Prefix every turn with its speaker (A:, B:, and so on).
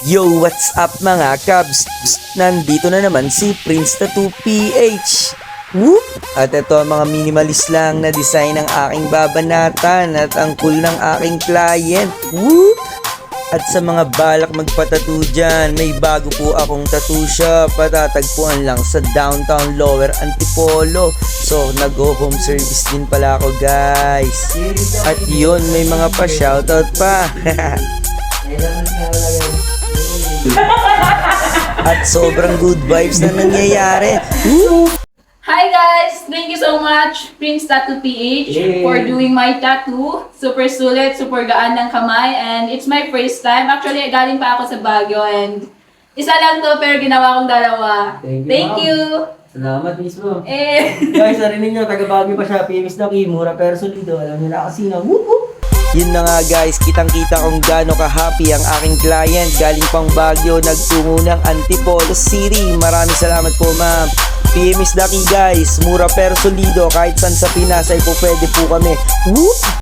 A: Yo, what's up mga kabs? Nandito na naman si Prince Tattoo PH. Whoop! At ito ang mga minimalist lang na design ng aking babanatan at ang cool ng aking client. Whoop! At sa mga balak magpatattoo dyan, may bago po akong tattoo shop. Patatagpuan lang sa downtown Lower Antipolo. So, nag-home service din pala ako guys. At yun, may mga pa-shoutout pa. At sobrang good vibes na nangyayari.
B: Hi guys! Thank you so much, Prince Tattoo PH, for doing my tattoo. Super sulit, super gaan ng kamay, and it's my first time. Actually, galing pa ako sa Baguio, and isa lang to, pero ginawa kong dalawa.
C: Thank you. Salamat mismo.
B: Eh,
C: Guys, narinig nyo, taga Baguio pa siya, PMS na mura pero solido. Alam nyo na kasi na, whoop whoop.
A: Yun na nga guys, kitang-kita kung gaano ka-happy ang aking client. Galing pang Baguio, nagtungo ng Antipolo City. Maraming salamat po ma'am. PMS Daki guys, mura pero solido. Kahit saan sa Pinas ay po pwede po kami. Whoop!